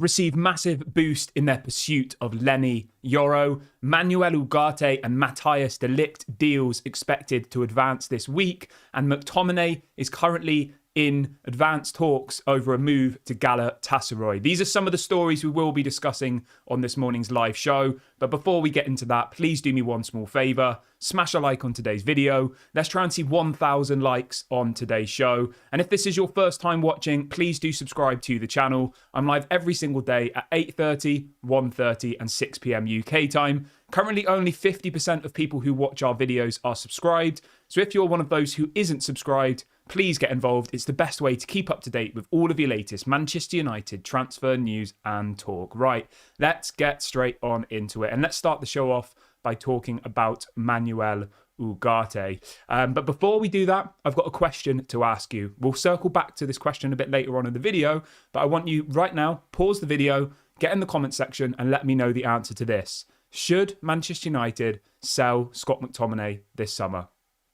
receive massive boost in their pursuit of Lenny Yoro. Manuel Ugarte and Matthijs de Ligt deals expected to advance this week. And McTominay is currently in advanced talks over a move to Galatasaray. These are some of the stories we will be discussing on this morning's live show. But before we get into that, please do me one small favour. Smash a like on today's video. Let's try and see 1,000 likes on today's show. And if this is your first time watching, please do subscribe to the channel. I'm live every single day at 8:30, 1:30 and 6 p.m. UK time. Currently, only 50% of people who watch our videos are subscribed. So if you're one of those who isn't subscribed, please get involved. It's the best way to keep up to date with all of your latest Manchester United transfer news and talk. Right, let's get straight on into it. And let's start the show off by talking about Manuel Ugarte. But before we do that, I've got a question to ask you. We'll circle back to this question a bit later on in the video, but I want you right now, pause the video, get in the comment section and let me know the answer to this. Should Manchester United sell Scott McTominay this summer?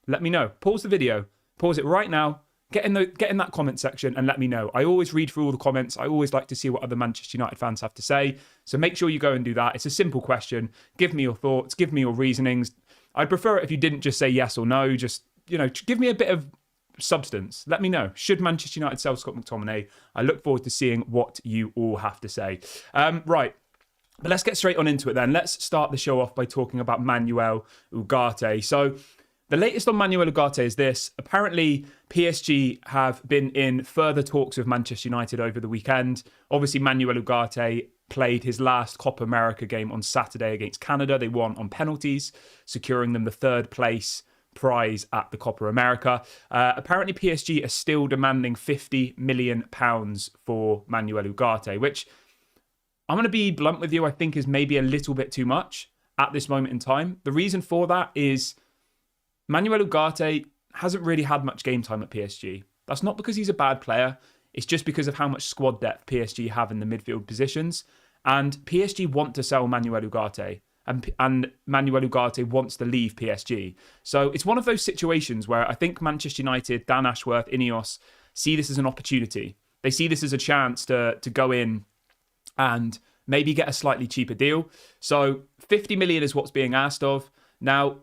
Let me know. Pause the video. Pause it right now. Get in that comment section and let me know. I always read through all the comments. I always like to see what other Manchester United fans have to say. So make sure you go and do that. It's a simple question. Give me your thoughts. Give me your reasonings. I'd prefer it if you didn't just say yes or no. Just, give me a bit of substance. Let me know. Should Manchester United sell Scott McTominay? I look forward to seeing what you all have to say. Right. But let's get straight on into it then. Let's start the show off by talking about Manuel Ugarte. So the latest on Manuel Ugarte is this. Apparently, PSG have been in further talks with Manchester United over the weekend. Obviously, Manuel Ugarte played his last Copa America game on Saturday against Canada. They won on penalties, securing them the third place prize at the Copa America. Apparently, PSG are still demanding £50 million for Manuel Ugarte, which I'm going to be blunt with you, I think is maybe a little bit too much at this moment in time. The reason for that is Manuel Ugarte hasn't really had much game time at PSG. That's not because he's a bad player. It's just because of how much squad depth PSG have in the midfield positions. And PSG want to sell Manuel Ugarte. And Manuel Ugarte wants to leave PSG. So it's one of those situations where I think Manchester United, Dan Ashworth, Ineos, see this as an opportunity. They see this as a chance to go in and maybe get a slightly cheaper deal. So 50 million is what's being asked of. Now,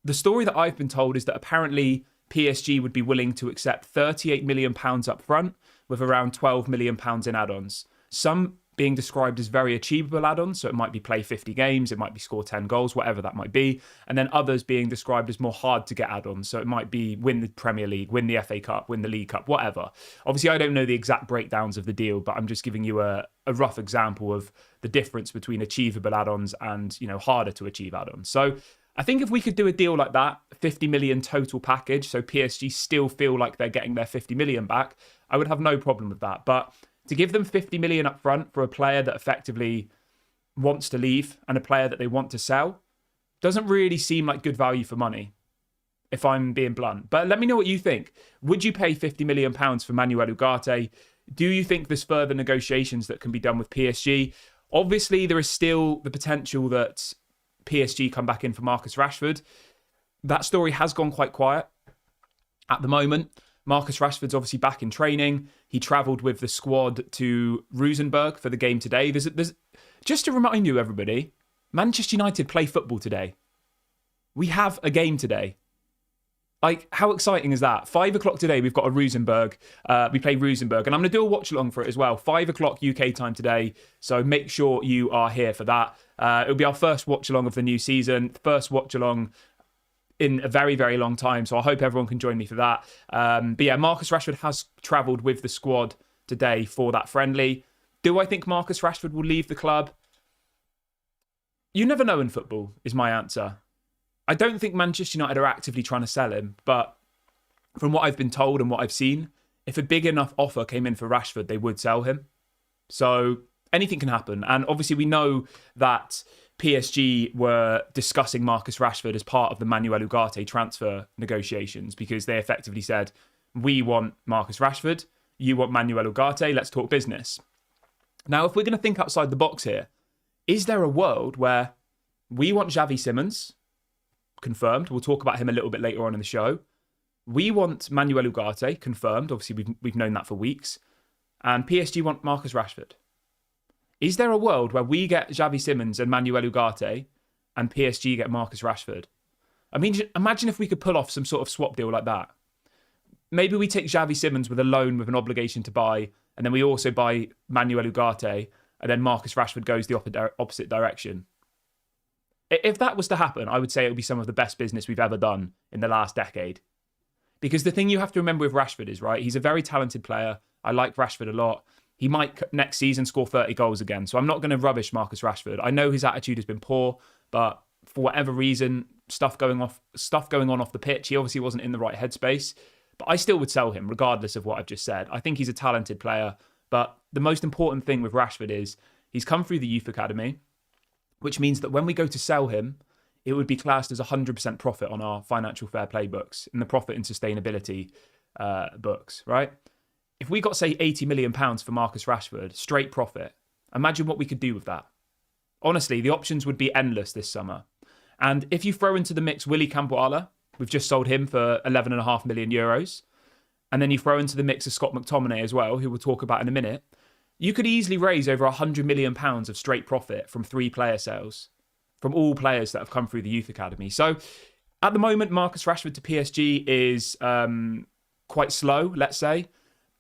the story that I've been told is that apparently PSG would be willing to accept £38 million up front with around £12 million in add-ons. Some being described as very achievable add-ons, so it might be play 50 games, it might be score 10 goals, whatever that might be. And then others being described as more hard to get add-ons, so it might be win the Premier League, win the FA Cup, win the League Cup, whatever. Obviously, I don't know the exact breakdowns of the deal, but I'm just giving you a rough example of the difference between achievable add-ons and, harder to achieve add-ons. So I think if we could do a deal like that, 50 million total package, so PSG still feel like they're getting their 50 million back, I would have no problem with that. But to give them 50 million up front for a player that effectively wants to leave and a player that they want to sell doesn't really seem like good value for money, if I'm being blunt. But let me know what you think. Would you pay 50 million pounds for Manuel Ugarte? Do you think there's further negotiations that can be done with PSG? Obviously, there is still the potential that PSG come back in for Marcus Rashford. That story has gone quite quiet at the moment. Marcus Rashford's obviously back in training. He travelled with the squad to Rosenborg for the game today. There's just to remind you, everybody, Manchester United play football today. We have a game today. Like, how exciting is that? 5 o'clock today, we've got a Rosenborg. We play Rosenborg, and I'm going to do a watch along for it as well. 5 o'clock UK time today, so make sure you are here for that. It'll be our first watch along of the new season, first watch along in a very, very long time. So I hope everyone can join me for that. But yeah, Marcus Rashford has travelled with the squad today for that friendly. Do I think Marcus Rashford will leave the club? You never know in football, is my answer. I don't think Manchester United are actively trying to sell him, but from what I've been told and what I've seen, if a big enough offer came in for Rashford, they would sell him. So anything can happen. And obviously we know that PSG were discussing Marcus Rashford as part of the Manuel Ugarte transfer negotiations because they effectively said, we want Marcus Rashford, you want Manuel Ugarte, let's talk business. Now, if we're going to think outside the box here, is there a world where we want Xavi Simons, confirmed, we'll talk about him a little bit later on in the show, we want Manuel Ugarte, confirmed, obviously we've known that for weeks, and PSG want Marcus Rashford? Is there a world where we get Xavi Simons and Manuel Ugarte and PSG get Marcus Rashford? I mean, imagine if we could pull off some sort of swap deal like that. Maybe we take Xavi Simons with a loan with an obligation to buy, and then we also buy Manuel Ugarte, and then Marcus Rashford goes the opposite direction. If that was to happen, I would say it would be some of the best business we've ever done in the last decade. Because the thing you have to remember with Rashford is, right, he's a very talented player. I like Rashford a lot. He might next season score 30 goals again. So I'm not going to rubbish Marcus Rashford. I know his attitude has been poor, but for whatever reason, stuff going on off the pitch, he obviously wasn't in the right headspace. But I still would sell him, regardless of what I've just said. I think he's a talented player. But the most important thing with Rashford is he's come through the youth academy, which means that when we go to sell him, it would be classed as 100% profit on our financial fair play books, in the profit and sustainability books, right? If we got, say, £80 million for Marcus Rashford, straight profit, imagine what we could do with that. Honestly, the options would be endless this summer. And if you throw into the mix Willy Campoala, we've just sold him for €11.5 million, and then you throw into the mix of Scott McTominay as well, who we'll talk about in a minute, you could easily raise over £100 million of straight profit from 3 player sales, from all players that have come through the youth academy. So at the moment, Marcus Rashford to PSG is quite slow, let's say.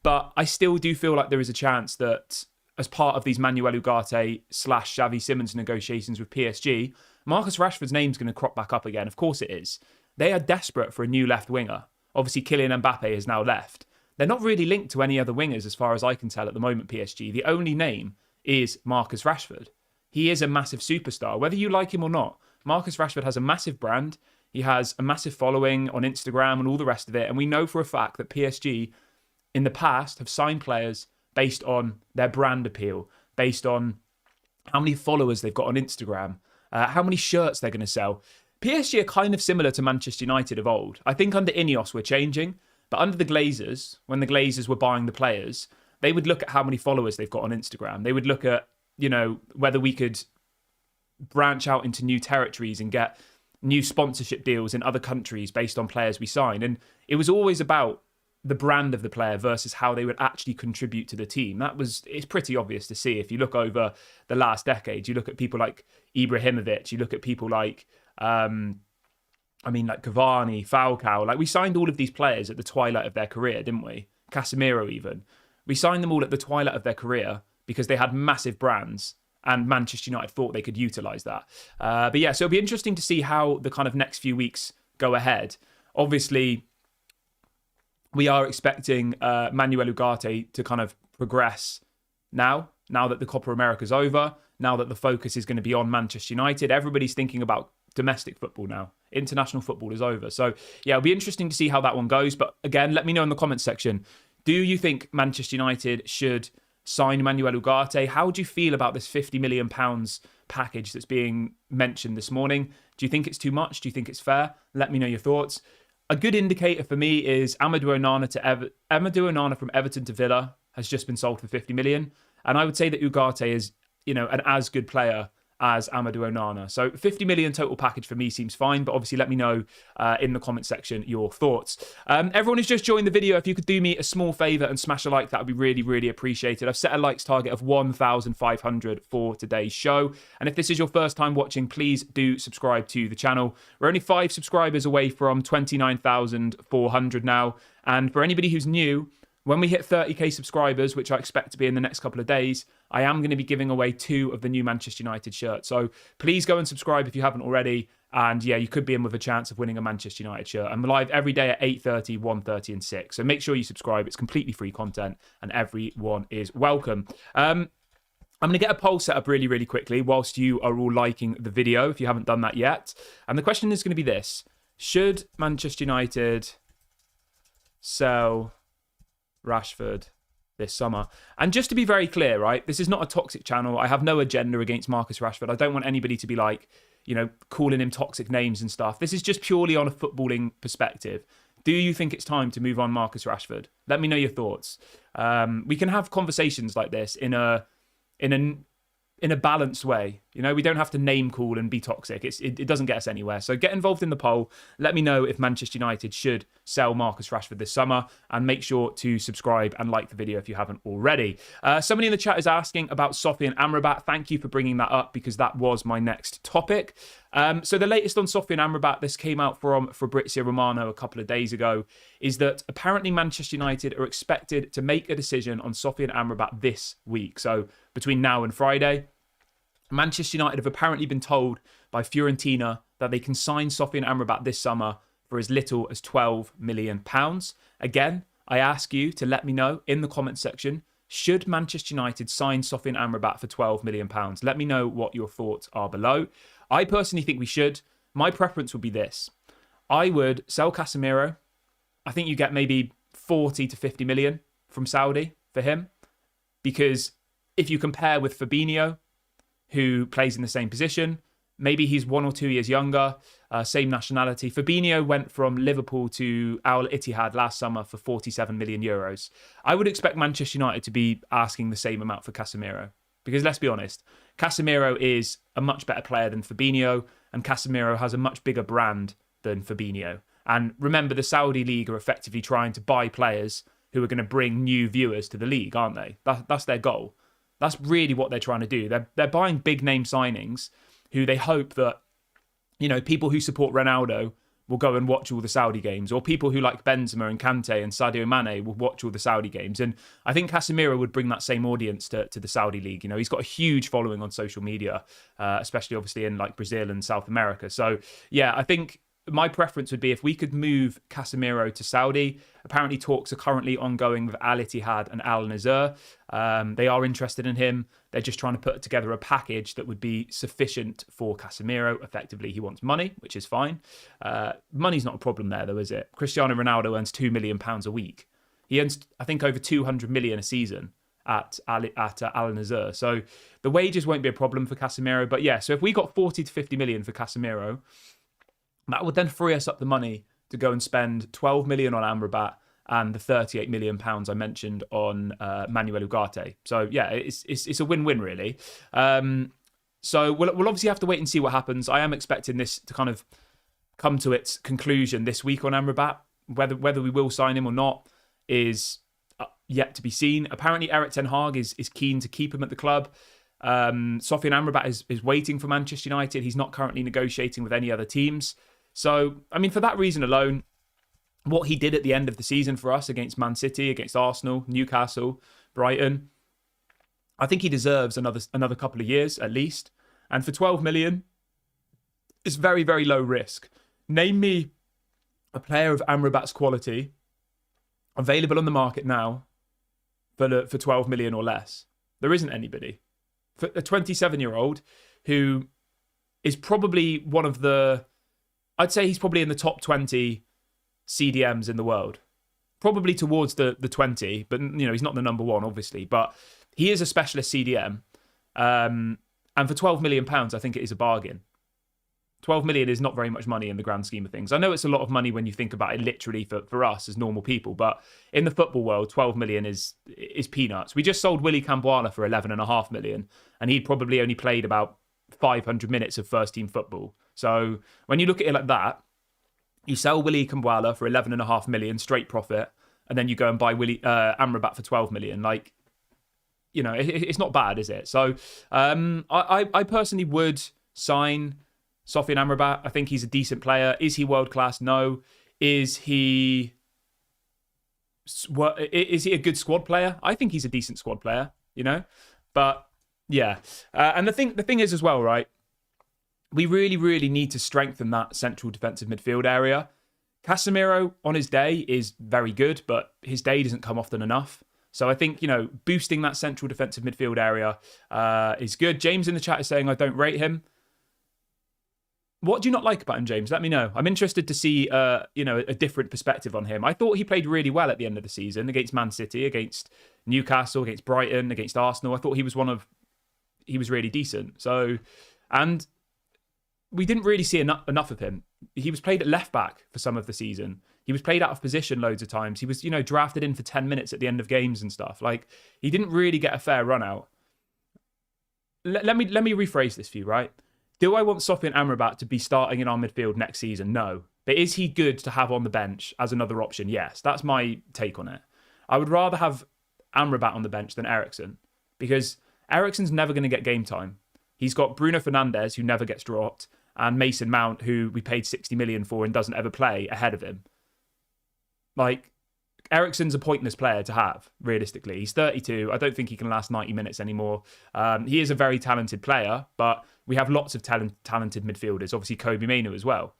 But I still do feel like there is a chance that as part of these Manuel Ugarte / Xavi Simons negotiations with PSG, Marcus Rashford's name's going to crop back up again. Of course it is. They are desperate for a new left winger. Obviously, Kylian Mbappe has now left. They're not really linked to any other wingers as far as I can tell at the moment, PSG. The only name is Marcus Rashford. He is a massive superstar. Whether you like him or not, Marcus Rashford has a massive brand. He has a massive following on Instagram and all the rest of it. And we know for a fact that PSG in the past have signed players based on their brand appeal, based on how many followers they've got on Instagram, how many shirts they're going to sell. PSG are kind of similar to Manchester United of old. I think under Ineos we're changing, but under the Glazers, when the Glazers were buying the players, they would look at how many followers they've got on Instagram. They would look at, whether we could branch out into new territories and get new sponsorship deals in other countries based on players we sign. And it was always about the brand of the player versus how they would actually contribute to the team. It's pretty obvious to see if you look over the last decade. You look at people like Ibrahimovic, you look at people like, Cavani, Falcao. Like, we signed all of these players at the twilight of their career, didn't we? Casemiro even. We signed them all at the twilight of their career because they had massive brands and Manchester United thought they could utilise that. So it'll be interesting to see how the kind of next few weeks go ahead. Obviously, we are expecting Manuel Ugarte to kind of progress now that the Copa America's over, now that the focus is going to be on Manchester United. Everybody's thinking about domestic football now. International football is over. So, yeah, it'll be interesting to see how that one goes. But again, let me know in the comments section. Do you think Manchester United should sign Manuel Ugarte? How do you feel about this £50 million package that's being mentioned this morning? Do you think it's too much? Do you think it's fair? Let me know your thoughts. A good indicator for me is Amadou Onana from Everton to Villa has just been sold for 50 million. And I would say that Ugarte is, an as good player as Amadou Onana. So 50 million total package for me seems fine, but obviously let me know in the comment section your thoughts. Everyone who's just joined the video, if you could do me a small favour and smash a like, that would be really, really appreciated. I've set a likes target of 1,500 for today's show. And if this is your first time watching, please do subscribe to the channel. We're only 5 subscribers away from 29,400 now. And for anybody who's new, when we hit 30k subscribers, which I expect to be in the next couple of days, I am going to be giving away 2 of the new Manchester United shirts. So please go and subscribe if you haven't already. And yeah, you could be in with a chance of winning a Manchester United shirt. I'm live every day at 8:30, 1:30 and 6. So make sure you subscribe. It's completely free content and everyone is welcome. I'm going to get a poll set up really, really quickly whilst you are all liking the video, if you haven't done that yet. And the question is going to be this. Should Manchester United sell Rashford this summer? And just to be very clear, right, this is not a toxic channel. I have no agenda against Marcus Rashford. I don't want anybody to be like, calling him toxic names and stuff. This is just purely on a footballing perspective. Do you think it's time to move on Marcus Rashford? Let me know your thoughts. We can have conversations like this in a balanced way. We don't have to name call and be toxic. It doesn't get us anywhere. So get involved in the poll. Let me know if Manchester United should sell Marcus Rashford this summer, and make sure to subscribe and like the video if you haven't already. Somebody in the chat is asking about Sofyan Amrabat. Thank you for bringing that up, because that was my next topic. So the latest on Sofyan Amrabat, this came out from Fabrizio Romano a couple of days ago, is that apparently Manchester United are expected to make a decision on Sofyan Amrabat this week. So between now and Friday, Manchester United have apparently been told by Fiorentina that they can sign Sofyan Amrabat this summer for as little as £12 million. Again, I ask you to let me know in the comments section, should Manchester United sign Sofyan Amrabat for £12 million? Let me know what your thoughts are below. I personally think we should. My preference would be this. I would sell Casemiro. I think you get maybe 40 to 50 million from Saudi for him, because if you compare with Fabinho, who plays in the same position, maybe he's 1 or 2 years younger, same nationality. Fabinho went from Liverpool to Al Ittihad last summer for 47 million euros. I would expect Manchester United to be asking the same amount for Casemiro, because let's be honest, Casemiro is a much better player than Fabinho, and Casemiro has a much bigger brand than Fabinho. And remember, the Saudi league are effectively trying to buy players who are going to bring new viewers to the league, aren't they? That's their goal. That's really what they're trying to do. They're buying big name signings who they hope that, people who support Ronaldo will go and watch all the Saudi games, or people who like Benzema and Kante and Sadio Mane will watch all the Saudi games. And I think Casemiro would bring that same audience to the Saudi league. He's got a huge following on social media, especially obviously in like Brazil and South America. So yeah, I think my preference would be if we could move Casemiro to Saudi. Apparently talks are currently ongoing with Al Ittihad and Al Nassr. They are interested in him. They're just trying to put together a package that would be sufficient for Casemiro. Effectively, he wants money, which is fine. Money's not a problem there, though, is it? Cristiano Ronaldo earns £2 million a week. He earns, I think, over 200 million a season at Al Nassr. So the wages won't be a problem for Casemiro. But yeah, so if we got 40 to 50 million for Casemiro, that would then free us up the money to go and spend 12 million on Amrabat and the 38 million pounds I mentioned on Manuel Ugarte. So yeah, it's a win-win really. So we'll obviously have to wait and see what happens. I am expecting this to kind of come to its conclusion this week on Amrabat. Whether we will sign him or not is yet to be seen. Apparently Erik ten Hag is keen to keep him at the club. Sofyan Amrabat is waiting for Manchester United. He's not currently negotiating with any other teams. So, I mean, for that reason alone, what he did at the end of the season for us against Man City, against Arsenal, Newcastle, Brighton, I think he deserves another couple of years at least. And for 12 million, it's very, very low risk. Name me a player of Amrabat's quality available on the market now for 12 million or less. There isn't anybody. For a 27-year-old who is probably one of the... I'd say he's probably in the top 20 CDMs in the world. Probably towards the 20, but he's not the number one, obviously. But he is a specialist CDM. And for £12 million, I think it is a bargain. 12 million is not very much money in the grand scheme of things. I know it's a lot of money when you think about it literally for us as normal people, but in the football world, 12 million is peanuts. We just sold Willy Cambuala for 11.5 million, and he'd probably only played about 500 minutes of first team football. So when you look at it like that, you sell Willy Cambuala for 11.5 million straight profit, and then you go and buy Amrabat for 12 million. Like, it's not bad, is it? So I personally would sign Sofyan Amrabat. I think he's a decent player. Is he world class? No. Is he a good squad player? I think he's a decent squad player. But yeah. And the thing is as well, right? We really, really need to strengthen that central defensive midfield area. Casemiro on his day is very good, but his day doesn't come often enough. So I think, boosting that central defensive midfield area is good. James in the chat is saying, I don't rate him. What do you not like about him, James? Let me know. I'm interested to see, a different perspective on him. I thought he played really well at the end of the season against Man City, against Newcastle, against Brighton, against Arsenal. I thought he was really decent. So, and we didn't really see enough of him. He was played at left back for some of the season. He was played out of position loads of times. He was, drafted in for 10 minutes at the end of games and stuff. Like, he didn't really get a fair run out. let me rephrase this for you, right? Do I want Sofyan Amrabat to be starting in our midfield next season? No. But is he good to have on the bench as another option? Yes. That's my take on it. I would rather have Amrabat on the bench than Eriksen, because Eriksen's never going to get game time. He's got Bruno Fernandes, who never gets dropped, and Mason Mount, who we paid 60 million for and doesn't ever play, ahead of him. Like, Eriksen's a pointless player to have, realistically. He's 32. I don't think he can last 90 minutes anymore. He is a very talented player, but we have lots of talented midfielders. Obviously, Kobe Mainoo as well.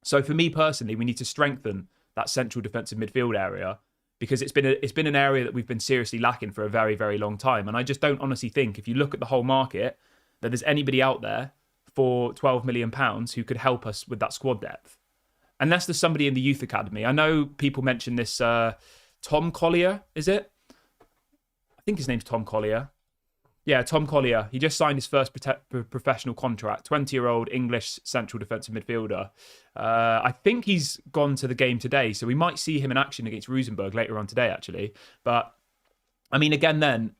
So for me personally, we need to strengthen that central defensive midfield area, because it's been an area that we've been seriously lacking for a very, very long time. And I just don't honestly think, if you look at the whole market, that there's anybody out there for £12 million who could help us with that squad depth. Unless there's somebody in the youth academy. I know people mention this Tom Collier, is it? I think his name's Tom Collier. Yeah, Tom Collier. He just signed his first professional contract. 20-year-old English central defensive midfielder. I think he's gone to the game today, so we might see him in action against Rosenborg later on today, actually. But, I mean, again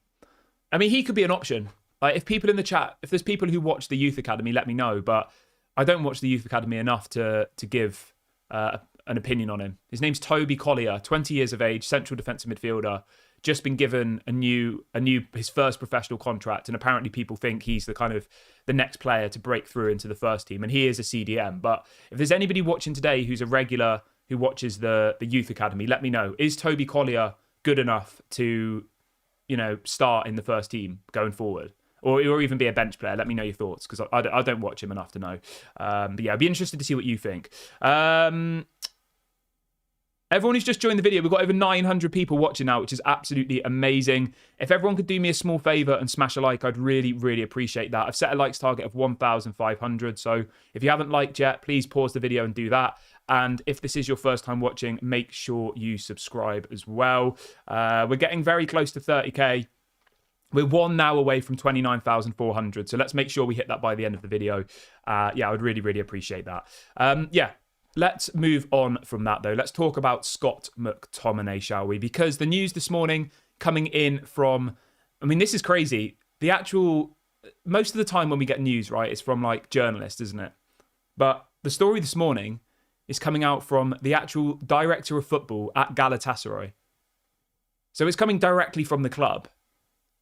he could be an option. Like, if people in the chat, if there's people who watch the youth academy, let me know. But I don't watch the youth academy enough to give an opinion on him. His name's Toby Collier, 20 years of age, central defensive midfielder. Just been given his first professional contract, and apparently people think he's the next player to break through into the first team, and he is a CDM. But if there's anybody watching today who's a regular who watches the youth academy, let me know. Is Toby Collier good enough to, start in the first team going forward, or even be a bench player? Let me know your thoughts, because I don't watch him enough to know. But yeah, I'd be interested to see what you think. Everyone who's just joined the video, we've got over 900 people watching now, which is absolutely amazing. If everyone could do me a small favour and smash a like, I'd really, really appreciate that. I've set a likes target of 1,500. So if you haven't liked yet, please pause the video and do that. And if this is your first time watching, make sure you subscribe as well. We're getting very close to 30k. We're 1 now away from 29,400. So let's make sure we hit that by the end of the video. I would really, really appreciate that. Let's move on from that, though. Let's talk about Scott McTominay, shall we? Because the news this morning coming in from... this is crazy. Most of the time when we get news, right, it's from, journalists, isn't it? But the story this morning is coming out from the actual director of football at Galatasaray. So it's coming directly from the club.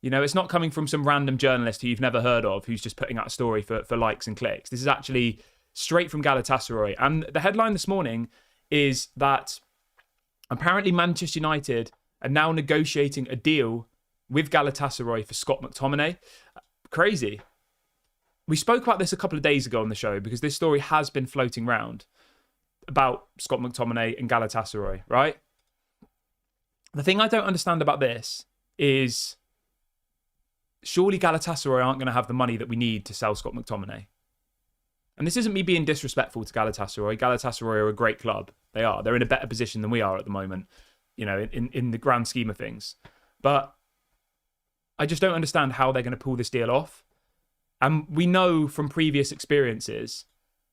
It's not coming from some random journalist who you've never heard of who's just putting out a story for likes and clicks. This is actually straight from Galatasaray. And the headline this morning is that apparently Manchester United are now negotiating a deal with Galatasaray for Scott McTominay. Crazy. We spoke about this a couple of days ago on the show, because this story has been floating around about Scott McTominay and Galatasaray, right? The thing I don't understand about this is, surely Galatasaray aren't going to have the money that we need to sell Scott McTominay. And this isn't me being disrespectful to Galatasaray. Galatasaray are a great club. They are. They're in a better position than we are at the moment, in the grand scheme of things. But I just don't understand how they're going to pull this deal off. And we know from previous experiences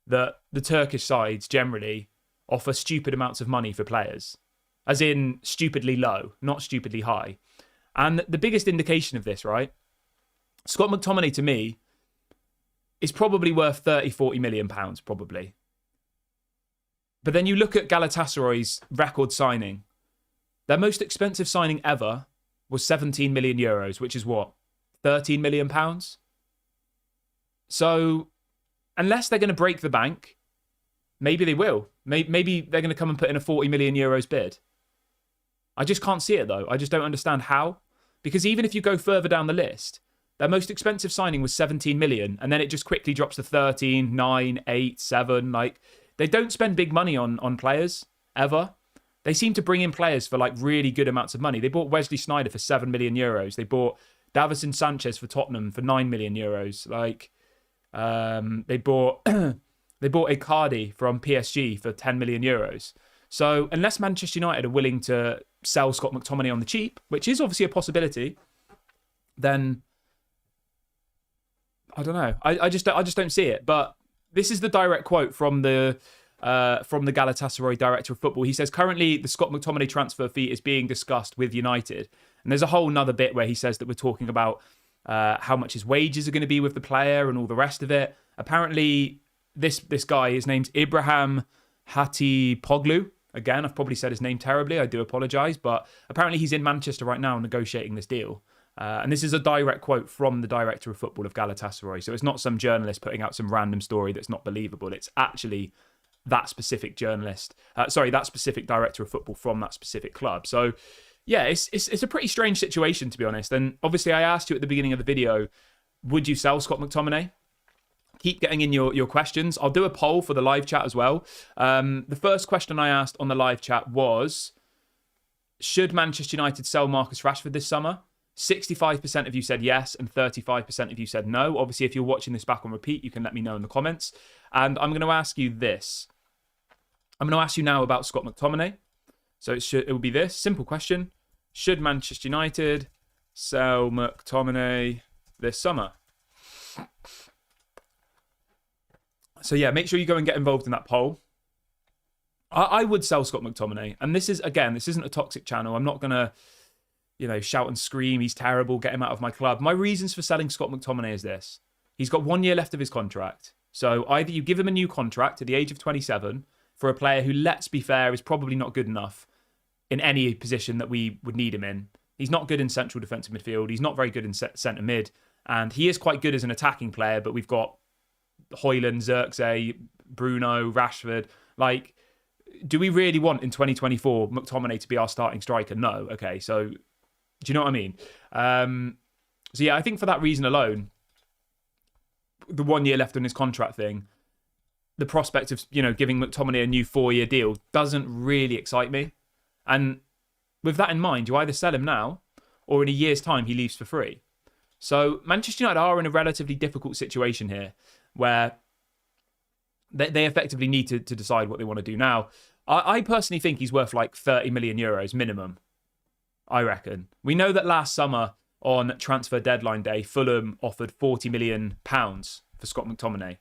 that the Turkish sides generally offer stupid amounts of money for players. As in stupidly low, not stupidly high. And the biggest indication of this, right? Scott McTominay, to me, is probably worth 30-40 million pounds, probably. But then you look at Galatasaray's record signing. Their most expensive signing ever was 17 million euros, which is what? 13 million pounds? So, unless they're going to break the bank, maybe they will. Maybe they're going to come and put in a 40 million euros bid. I just can't see it, though. I just don't understand how. Because even if you go further down the list, their most expensive signing was 17 million, and then it just quickly drops to 13, 9, 8, 7. They don't spend big money on players, ever. They seem to bring in players for really good amounts of money. They bought Wesley Sneijder for 7 million euros. They bought Davison Sanchez for Tottenham for 9 million euros. They bought Icardi from PSG for 10 million euros. So unless Manchester United are willing to sell Scott McTominay on the cheap, which is obviously a possibility, then I don't know. I just don't see it. But this is the direct quote from the Galatasaray director of football. He says, currently the Scott McTominay transfer fee is being discussed with United. And there's a whole nother bit where he says that we're talking about how much his wages are going to be with the player and all the rest of it. Apparently, this guy, his name's Ibrahim Hatipoglu. Again, I've probably said his name terribly. I do apologise. But apparently he's in Manchester right now negotiating this deal. And this is a direct quote from the director of football of Galatasaray. So it's not some journalist putting out some random story that's not believable. It's actually that specific that specific director of football from that specific club. So yeah, it's a pretty strange situation, to be honest. And obviously I asked you at the beginning of the video, would you sell Scott McTominay? Keep getting in your questions. I'll do a poll for the live chat as well. The first question I asked on the live chat was, should Manchester United sell Marcus Rashford this summer? 65% of you said yes and 35% of you said no. Obviously, if you're watching this back on repeat, you can let me know in the comments. And I'm going to ask you this. I'm going to ask you now about Scott McTominay. So it will be this simple question. Should Manchester United sell McTominay this summer? So yeah, make sure you go and get involved in that poll. I would sell Scott McTominay. And this isn't a toxic channel. I'm not going to shout and scream, he's terrible, get him out of my club. My reasons for selling Scott McTominay is this. He's got 1 year left of his contract. So either you give him a new contract at the age of 27 for a player who, let's be fair, is probably not good enough in any position that we would need him in. He's not good in central defensive midfield. He's not very good in centre mid. And he is quite good as an attacking player, but we've got Højlund, Xerxes, Bruno, Rashford. Like, do we really want in 2024 McTominay to be our starting striker? No. Okay, so do you know what I mean? So yeah, I think for that reason alone, the 1 year left on his contract thing, the prospect of, giving McTominay a new 4-year deal doesn't really excite me. And with that in mind, you either sell him now or in a year's time he leaves for free. So Manchester United are in a relatively difficult situation here where they effectively need to decide what they want to do now. I personally think he's worth like 30 million euros minimum. I reckon. We know that last summer on transfer deadline day, Fulham offered £40 million for Scott McTominay.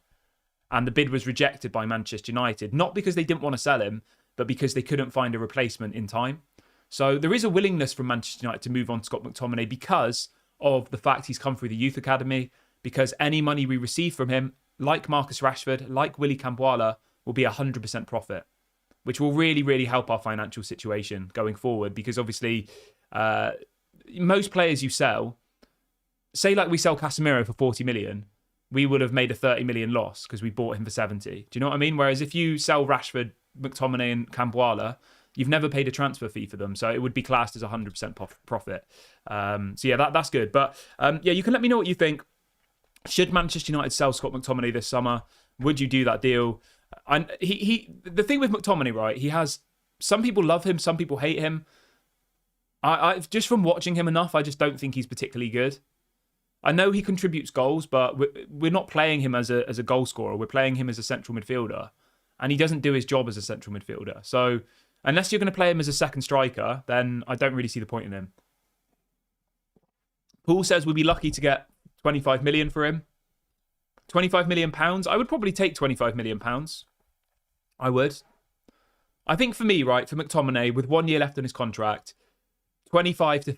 And the bid was rejected by Manchester United, not because they didn't want to sell him, but because they couldn't find a replacement in time. So there is a willingness from Manchester United to move on Scott McTominay because of the fact he's come through the youth academy, because any money we receive from him, like Marcus Rashford, like Willy Cambuala, will be 100% profit, which will really, really help our financial situation going forward. Because obviously, most players you sell, say like we sell Casemiro for 40 million, we would have made a 30 million loss because we bought him for 70. Do you know what I mean? Whereas if you sell Rashford, McTominay and Cambuala, you've never paid a transfer fee for them. So it would be classed as 100% profit. So yeah, that's good. But yeah, you can let me know what you think. Should Manchester United sell Scott McTominay this summer? Would you do that deal? And the thing with McTominay, right? He has, some people love him, some people hate him. I just from watching him enough, I just don't think he's particularly good. I know he contributes goals, but we're not playing him as a goal scorer. We're playing him as a central midfielder, and he doesn't do his job as a central midfielder. So unless you're going to play him as a second striker, then I don't really see the point in him. Paul says we'll be lucky to get 25 million for him. 25 million pounds. I would probably take 25 million pounds. I would. I think for me, right, for McTominay, with 1 year left on his contract, 25 to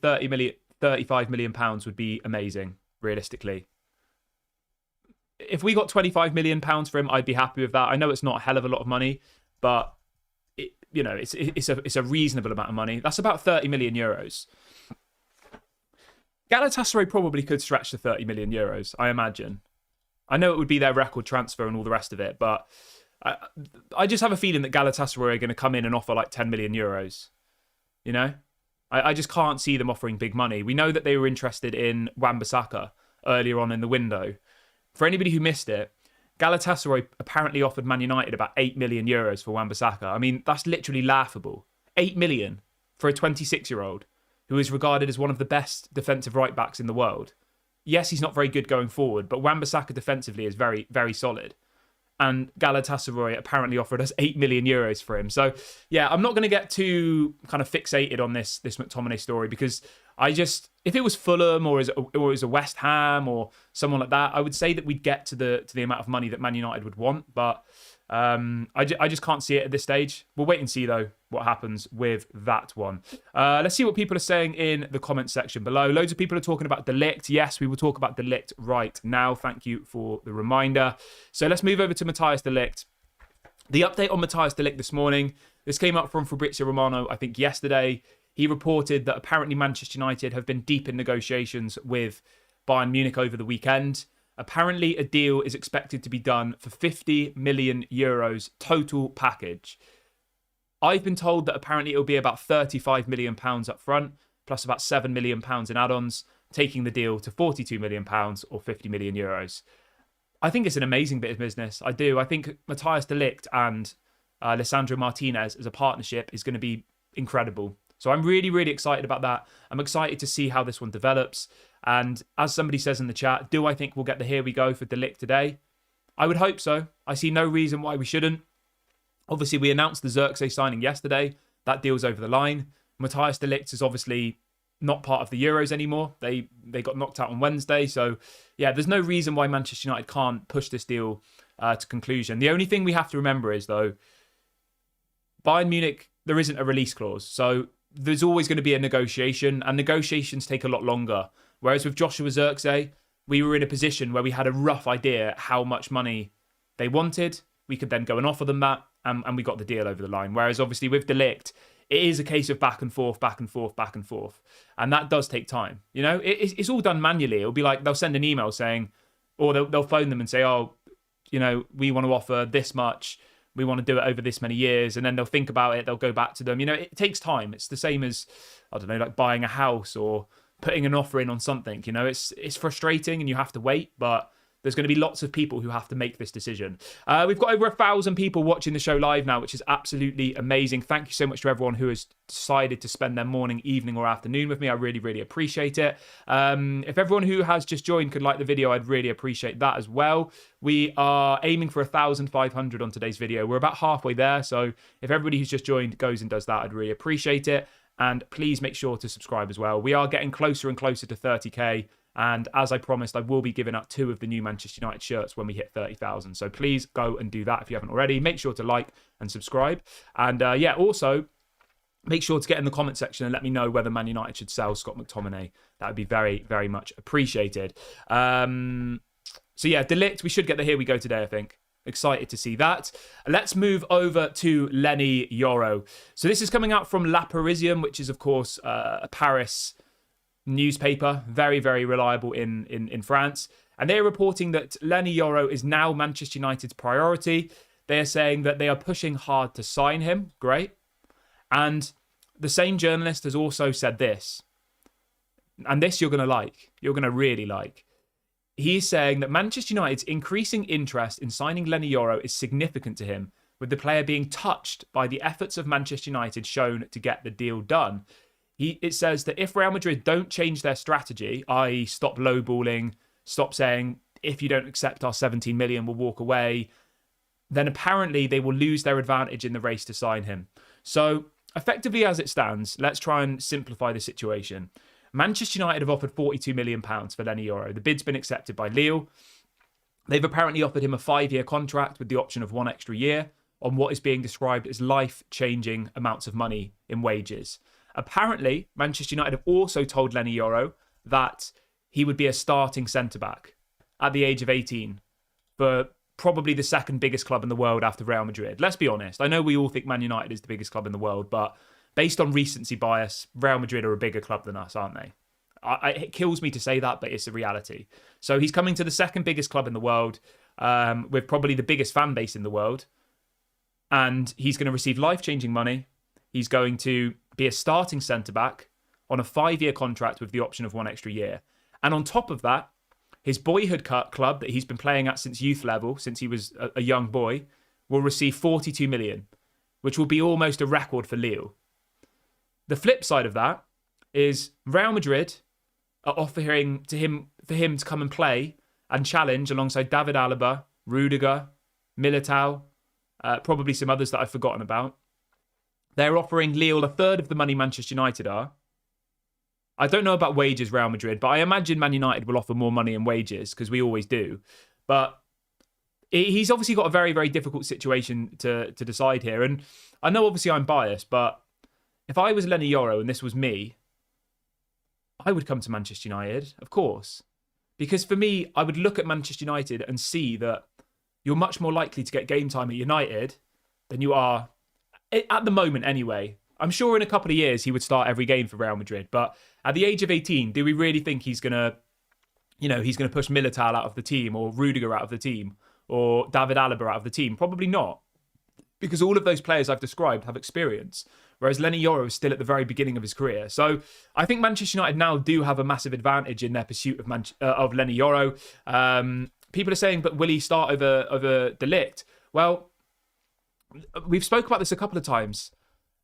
35 million pounds would be amazing, realistically. If we got 25 million pounds for him, I'd be happy with that. I know it's not a hell of a lot of money, but it's a reasonable amount of money. That's about 30 million euros. Galatasaray probably could stretch to 30 million euros, I imagine. I know it would be their record transfer and all the rest of it, but I just have a feeling that Galatasaray are going to come in and offer like 10 million euros. You know? I just can't see them offering big money. We know that they were interested in Wan-Bissaka earlier on in the window. For anybody who missed it, Galatasaray apparently offered Man United about 8 million euros for Wan-Bissaka. I mean, that's literally laughable. 8 million for a 26-year-old who is regarded as one of the best defensive right-backs in the world. Yes, he's not very good going forward, but Wan-Bissaka defensively is very, very solid. And Galatasaray apparently offered us 8 million euros for him. So, yeah, I'm not going to get too kind of fixated on this McTominay story because if it was Fulham or as a West Ham or someone like that, I would say that we'd get to the amount of money that Man United would want. But I just can't see it at this stage. We'll wait and see, though. what happens with that one. Let's see what people are saying in the comment section below. Loads of people are talking about De Ligt. Yes, we will talk about De Ligt right now. Thank you for the reminder. So let's move over to Matthijs de Ligt. The update on Matthijs de Ligt this morning, this came up from Fabrizio Romano, I think yesterday. He reported that apparently Manchester United have been deep in negotiations with Bayern Munich over the weekend. Apparently a deal is expected to be done for 50 million euros total package. I've been told that apparently it'll be about 35 million pounds up front, plus about 7 million pounds in add-ons, taking the deal to 42 million pounds or 50 million euros. I think it's an amazing bit of business. I do. I think Matthijs de Ligt and Lisandro Martinez as a partnership is going to be incredible. So I'm really, really excited about that. I'm excited to see how this one develops. And as somebody says in the chat, do I think we'll get the here we go for De Ligt today? I would hope so. I see no reason why we shouldn't. Obviously, we announced the Xerxes signing yesterday. That deal's over the line. Matthijs de Ligt is obviously not part of the Euros anymore. They got knocked out on Wednesday. So, yeah, there's no reason why Manchester United can't push this deal to conclusion. The only thing we have to remember is, though, Bayern Munich, there isn't a release clause. So there's always going to be a negotiation, and negotiations take a lot longer. Whereas with Joshua Xerxes, we were in a position where we had a rough idea how much money they wanted. We could then go and offer them that, and we got the deal over the line. Whereas obviously with De Ligt, it is a case of back and forth, back and forth, back and forth. And that does take time. You know, it's all done manually. It'll be like they'll send an email saying, or they'll phone them and say, oh, you know, we want to offer this much. We want to do it over this many years. And then they'll think about it. They'll go back to them. You know, it takes time. It's the same as, I don't know, like buying a house or putting an offer in on something. You know, it's frustrating and you have to wait, but there's going to be lots of people who have to make this decision. We've got over 1,000 people watching the show live now, which is absolutely amazing. Thank you so much to everyone who has decided to spend their morning, evening or afternoon with me. I really, really appreciate it. If everyone who has just joined could like the video, I'd really appreciate that as well. We are aiming for 1,500 on today's video. We're about halfway there. So if everybody who's just joined goes and does that, I'd really appreciate it. And please make sure to subscribe as well. We are getting closer and closer to 30k. And as I promised, I will be giving out 2 of the new Manchester United shirts when we hit 30,000. So please go and do that if you haven't already. Make sure to like and subscribe. And yeah, also make sure to get in the comment section and let me know whether Man United should sell Scott McTominay. That would be very, very much appreciated. So yeah, De Ligt, we should get the here we go today, I think. Excited to see that. Let's move over to Lenny Yoro. So this is coming out from La Parisienne, which is, of course, a Paris newspaper, very, very reliable in France. And they're reporting that Lenny Yoro is now Manchester United's priority. They're saying that they are pushing hard to sign him. Great. And the same journalist has also said this. And this you're going to like. You're going to really like. He's saying that Manchester United's increasing interest in signing Lenny Yoro is significant to him, with the player being touched by the efforts of Manchester United shown to get the deal done. It says that if Real Madrid don't change their strategy, i.e. stop lowballing, stop saying, if you don't accept our 17 million, we'll walk away, then apparently they will lose their advantage in the race to sign him. So effectively as it stands, let's try and simplify the situation. Manchester United have offered £42 million for Lenny Yoro. The bid's been accepted by Lille. They've apparently offered him a 5-year contract with the option of 1 extra year on what is being described as life-changing amounts of money in wages. Apparently, Manchester United have also told Lenny Yoro that he would be a starting centre-back at the age of 18 for probably the second biggest club in the world after Real Madrid. Let's be honest. I know we all think Man United is the biggest club in the world, but based on recency bias, Real Madrid are a bigger club than us, aren't they? It kills me to say that, but it's a reality. So he's coming to the second biggest club in the world with probably the biggest fan base in the world. And he's going to receive life-changing money. He's going to be a starting centre-back on a 5-year contract with the option of 1 extra year. And on top of that, his boyhood club that he's been playing at since youth level, since he was a young boy, will receive 42 million, which will be almost a record for Lille. The flip side of that is Real Madrid are offering for him to come and play and challenge alongside David Alaba, Rudiger, Militao, probably some others that I've forgotten about. They're offering Lille a third of the money Manchester United are. I don't know about wages, Real Madrid, but I imagine Man United will offer more money and wages because we always do. But he's obviously got a very, very difficult situation to decide here. And I know obviously I'm biased, but if I was Lenny Yoro and this was me, I would come to Manchester United, of course. Because for me, I would look at Manchester United and see that you're much more likely to get game time at United than you are, at the moment anyway. I'm sure in a couple of years he would start every game for Real Madrid. But at the age of 18, do we really think he's going to, he's going to push Militao out of the team or Rudiger out of the team or David Alaba out of the team? Probably not. Because all of those players I've described have experience, whereas Lenny Yoro is still at the very beginning of his career. So I think Manchester United now do have a massive advantage in their pursuit of Lenny Yoro. People are saying, but will he start over De Ligt? Well, we've spoke about this a couple of times,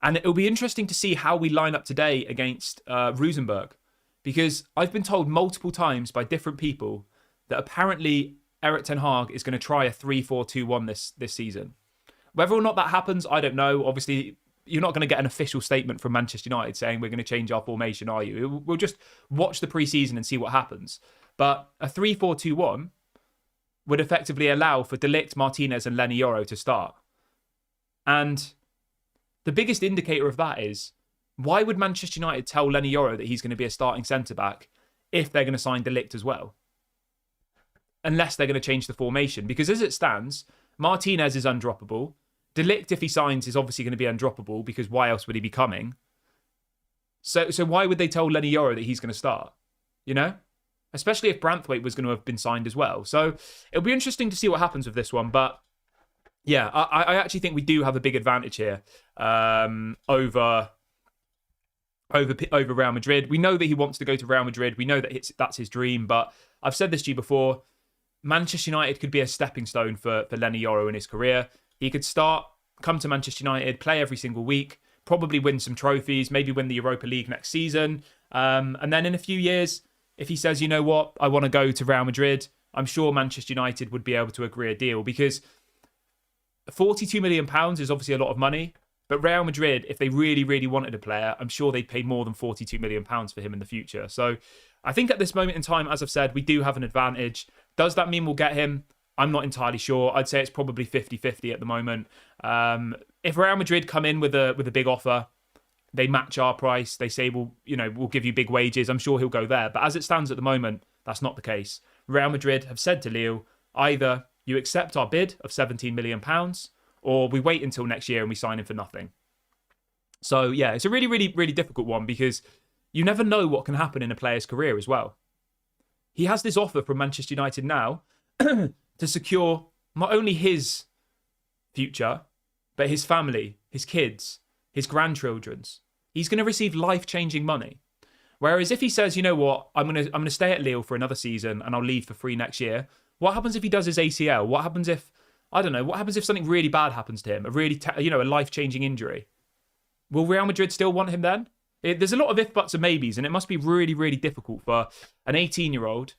and it'll be interesting to see how we line up today against Rosenborg, because I've been told multiple times by different people that apparently Erik ten Hag is going to try a 3-4-2-1 this season. Whether or not that happens, I don't know. Obviously, you're not going to get an official statement from Manchester United saying we're going to change our formation, are you? We'll just watch the pre-season and see what happens. But a 3-4-2-1 would effectively allow for De Ligt, Martinez and Lenny Yoro to start. And the biggest indicator of that is, why would Manchester United tell Lenny Yoro that he's going to be a starting centre-back if they're going to sign De Ligt as well? Unless they're going to change the formation. Because as it stands, Martinez is undroppable. De Ligt, if he signs, is obviously going to be undroppable, because why else would he be coming? So why would they tell Lenny Yoro that he's going to start? Especially if Branthwaite was going to have been signed as well. So it'll be interesting to see what happens with this one. But yeah, I actually think we do have a big advantage here over Real Madrid. We know that he wants to go to Real Madrid. We know that that's his dream. But I've said this to you before, Manchester United could be a stepping stone for Lenny Yoro in his career. He could come to Manchester United, play every single week, probably win some trophies, maybe win the Europa League next season. And then in a few years, if he says, you know what, I want to go to Real Madrid, I'm sure Manchester United would be able to agree a deal, because £42 million is obviously a lot of money. But Real Madrid, if they really, really wanted a player, I'm sure they'd pay more than £42 million for him in the future. So I think at this moment in time, as I've said, we do have an advantage. Does that mean we'll get him? I'm not entirely sure. I'd say it's probably 50-50 at the moment. If Real Madrid come in with a big offer, they match our price, they say, we'll give you big wages, I'm sure he'll go there. But as it stands at the moment, that's not the case. Real Madrid have said to Lille, either you accept our bid of £17 million, or we wait until next year and we sign him for nothing. So yeah, it's a really, really, really difficult one, because you never know what can happen in a player's career as well. He has this offer from Manchester United now to secure not only his future, but his family, his kids, his grandchildren's. He's going to receive life-changing money. Whereas if he says, you know what, I'm going to stay at Lille for another season and I'll leave for free next year, what happens if he does his ACL? What happens if, I don't know, what happens if something really bad happens to him? A life-changing injury? Will Real Madrid still want him then? There's a lot of if, buts and maybes, and it must be really, really difficult for an 18-year-old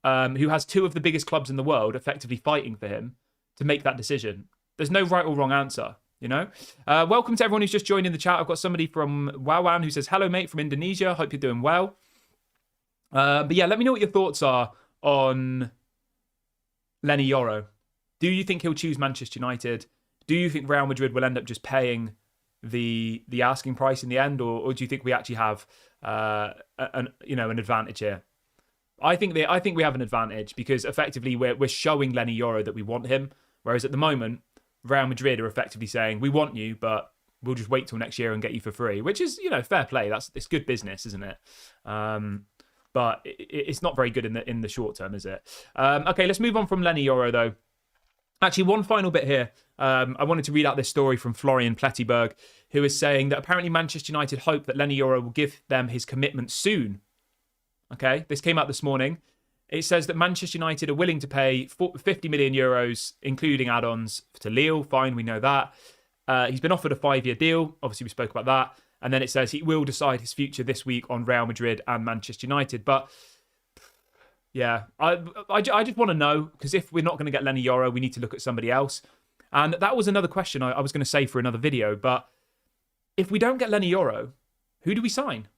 who has two of the biggest clubs in the world effectively fighting for him to make that decision. There's no right or wrong answer, Welcome to everyone who's just joined in the chat. I've got somebody from Wawan who says, hello, mate, from Indonesia. Hope you're doing well. But yeah, let me know what your thoughts are on Lenny Yoro. Do you think he'll choose Manchester United? Do you think Real Madrid will end up just paying the asking price in the end, or do you think we actually have an advantage here? I think we have an advantage, because effectively we're showing Lenny Yoro that we want him, whereas at the moment Real Madrid are effectively saying we want you, but we'll just wait till next year and get you for free, which is fair play. It's good business, isn't it? But it's not very good in the short term, is it? Okay, let's move on from Lenny Yoro though. Actually, one final bit here. I wanted to read out this story from Florian Plettenberg, who is saying that apparently Manchester United hope that Lenny Yoro will give them his commitment soon. Okay, this came out this morning. It says that Manchester United are willing to pay 50 million euros, including add-ons, to Lille. Fine, we know that. He's been offered a 5-year deal. Obviously, we spoke about that. And then it says he will decide his future this week on Real Madrid and Manchester United. But yeah, I just want to know, because if we're not going to get Lenny Yoro, we need to look at somebody else. And that was another question I was going to say for another video. But if we don't get Lenny Yoro, who do we sign?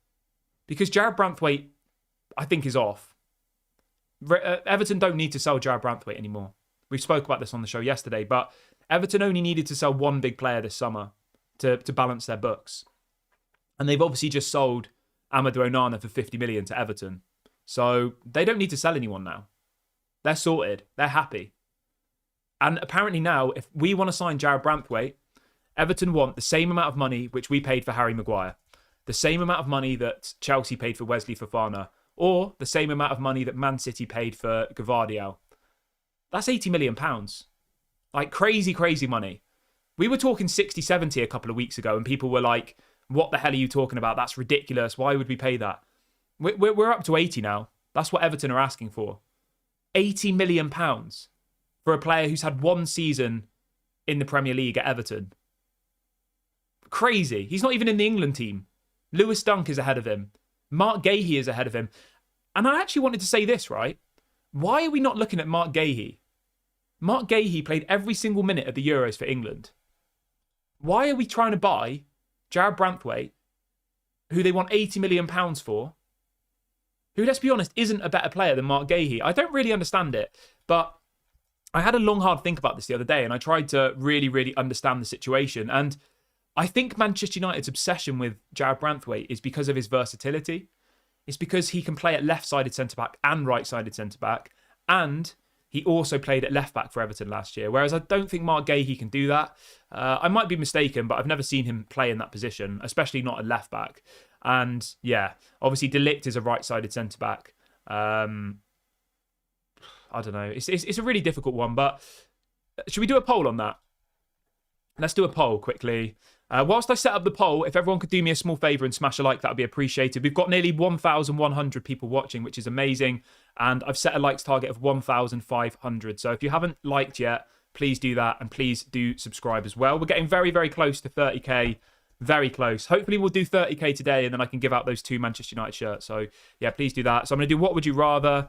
Because Jared Branthwaite, I think, is off. Everton don't need to sell Jared Branthwaite anymore. We spoke about this on the show yesterday, but Everton only needed to sell one big player this summer to balance their books. And they've obviously just sold Amadou Onana for 50 million to Everton. So they don't need to sell anyone now. They're sorted. They're happy. And apparently now, if we want to sign Jarrad Branthwaite, Everton want the same amount of money which we paid for Harry Maguire, the same amount of money that Chelsea paid for Wesley Fofana, or the same amount of money that Man City paid for Gvardiol. That's £80 million. Like crazy, crazy money. We were talking 60, 70 a couple of weeks ago and people were like, what the hell are you talking about? That's ridiculous. Why would we pay that? We're up to 80 now. That's what Everton are asking for. £80 million for a player who's had one season in the Premier League at Everton. Crazy. He's not even in the England team. Lewis Dunk is ahead of him. Mark Gahey is ahead of him. And I actually wanted to say this, right? Why are we not looking at Mark Gahey? Mark Gahey played every single minute of the Euros for England. Why are we trying to buy Jarrad Branthwaite, who they want £80 million for, who, let's be honest, isn't a better player than Mark Gahey? I don't really understand it, but I had a long, hard think about this the other day and I tried to really, really understand the situation. And I think Manchester United's obsession with Jarrad Branthwaite is because of his versatility. It's because he can play at left-sided centre-back and right-sided centre-back, and he also played at left-back for Everton last year, whereas I don't think Mark Gahey can do that. I might be mistaken, but I've never seen him play in that position, especially not at left-back. And yeah, obviously De Ligt is a right-sided centre-back. I don't know. It's a really difficult one, but should we do a poll on that? Let's do a poll quickly. Whilst I set up the poll, if everyone could do me a small favour and smash a like, that would be appreciated. We've got nearly 1,100 people watching, which is amazing. And I've set a likes target of 1,500. So if you haven't liked yet, please do that. And please do subscribe as well. We're getting very, very close to 30k. Very close. Hopefully we'll do 30k today and then I can give out those 2 Manchester United shirts. So yeah, please do that. So I'm going to do What Would You Rather?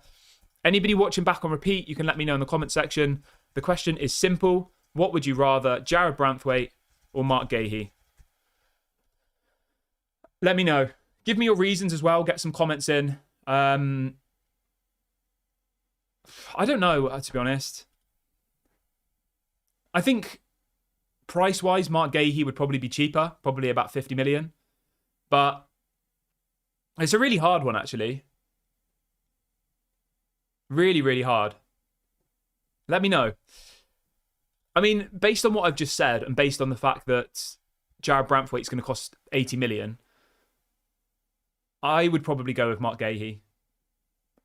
Anybody watching back on repeat, you can let me know in the comment section. The question is simple. What would you rather, Jarrad Branthwaite or Mark Gahey? Let me know. Give me your reasons as well. Get some comments in. I don't know, to be honest. I think price-wise, Mark Gahey would probably be cheaper. Probably about 50 million. But it's a really hard one, actually. Really, really hard. Let me know. I mean, based on what I've just said and based on the fact that Jarrad Branthwaite is going to cost 80 million, I would probably go with Mark Gahey.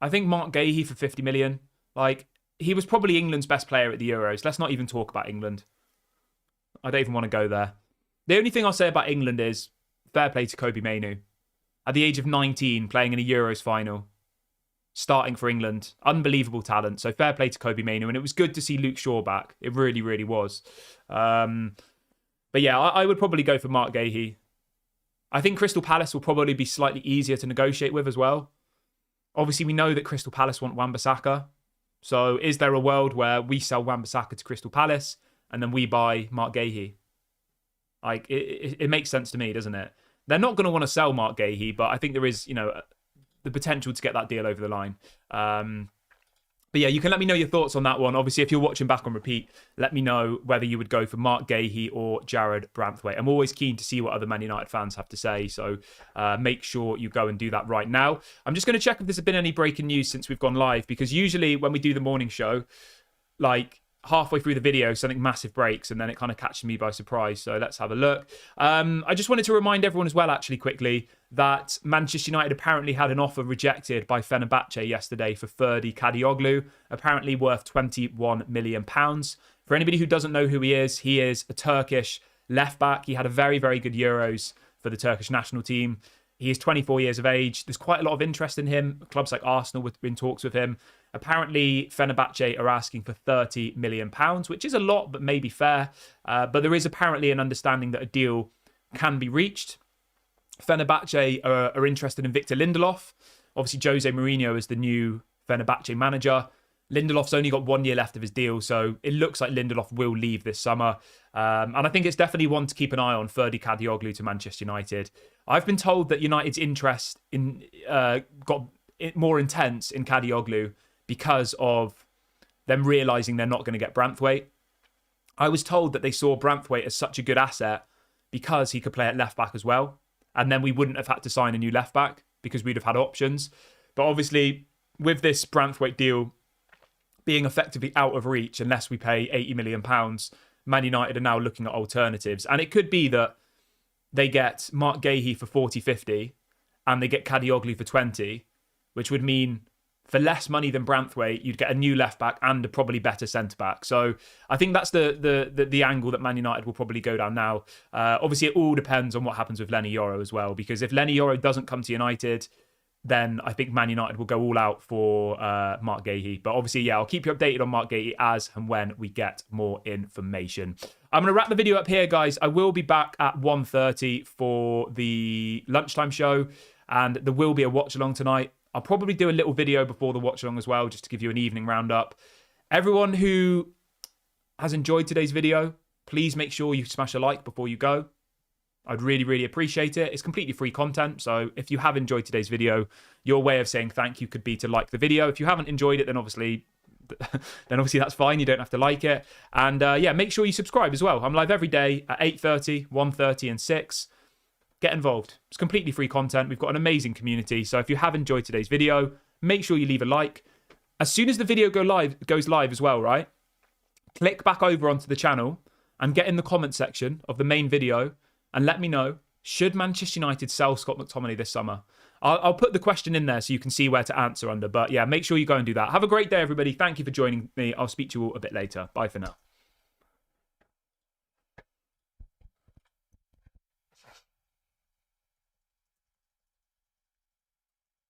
I think Mark Gahey for 50 million, like, he was probably England's best player at the Euros. Let's not even talk about England. I don't even want to go there. The only thing I'll say about England is fair play to Kobbie Mainoo. At the age of 19, playing in a Euros final, starting for England. Unbelievable talent. So fair play to Kobbie Mainoo. And it was good to see Luke Shaw back. It really, really was. But yeah, I would probably go for Mark Gahey. I think Crystal Palace will probably be slightly easier to negotiate with as well. Obviously, we know that Crystal Palace want Wan-Bissaka. So is there a world where we sell Wan-Bissaka to Crystal Palace and then we buy Mark Gahey? Like, it makes sense to me, doesn't it? They're not going to want to sell Mark Gahey, but I think there is, the potential to get that deal over the line. But yeah, you can let me know your thoughts on that one. Obviously, if you're watching back on repeat, let me know whether you would go for Mark Gahey or Jarrad Branthwaite. I'm always keen to see what other Man United fans have to say, so make sure you go and do that right now. I'm just going to check if there's been any breaking news since we've gone live, because usually when we do the morning show, like halfway through the video, something massive breaks and then it kind of catches me by surprise. So let's have a look. I just wanted to remind everyone as well, actually, quickly, that Manchester United apparently had an offer rejected by Fenerbahce yesterday for Ferdi Kadioglu, apparently worth £21 million. For anybody who doesn't know who he is a Turkish left-back. He had a very, very good Euros for the Turkish national team. He is 24 years of age. There's quite a lot of interest in him. Clubs like Arsenal were in talks with him. Apparently, Fenerbahce are asking for £30 million, which is a lot, but maybe fair. But there is apparently an understanding that a deal can be reached. Fenerbahce are interested in Victor Lindelof. Obviously, Jose Mourinho is the new Fenerbahce manager. Lindelof's only got 1 year left of his deal, so it looks like Lindelof will leave this summer. And I think it's definitely one to keep an eye on, Ferdi Kadioglu to Manchester United. I've been told that United's interest in got more intense in Kadioglu because of them realising they're not going to get Branthwaite. I was told that they saw Branthwaite as such a good asset because he could play at left back as well. And then we wouldn't have had to sign a new left back because we'd have had options. But obviously, with this Branthwaite deal being effectively out of reach, unless we pay £80 million, Man United are now looking at alternatives. And it could be that they get Mark Gahey for 40, 50 and they get Kadioglu for 20, which would mean for less money than Branthwaite, you'd get a new left back and a probably better centre back. So I think that's the angle that Man United will probably go down now. Obviously, it all depends on what happens with Lenny Yoro as well, because if Lenny Yoro doesn't come to United, then I think Man United will go all out for Mark Gahey. But obviously, yeah, I'll keep you updated on Mark Gahey as and when we get more information. I'm going to wrap the video up here, guys. I will be back at 1:30 for the lunchtime show, and there will be a watch-along tonight. I'll probably do a little video before the watch-along as well, just to give you an evening roundup. Everyone who has enjoyed today's video, please make sure you smash a like before you go. I'd really, really appreciate it. It's completely free content. So if you have enjoyed today's video, your way of saying thank you could be to like the video. If you haven't enjoyed it, then obviously that's fine. You don't have to like it. And yeah, make sure you subscribe as well. I'm live every day at 8:30, 1:30 and 6. Get involved. It's completely free content. We've got an amazing community. So if you have enjoyed today's video, make sure you leave a like. As soon as the video goes live as well, right? Click back over onto the channel and get in the comment section of the main video and let me know, should Manchester United sell Scott McTominay this summer? I'll put the question in there so you can see where to answer under. But yeah, make sure you go and do that. Have a great day, everybody. Thank you for joining me. I'll speak to you all a bit later. Bye for now.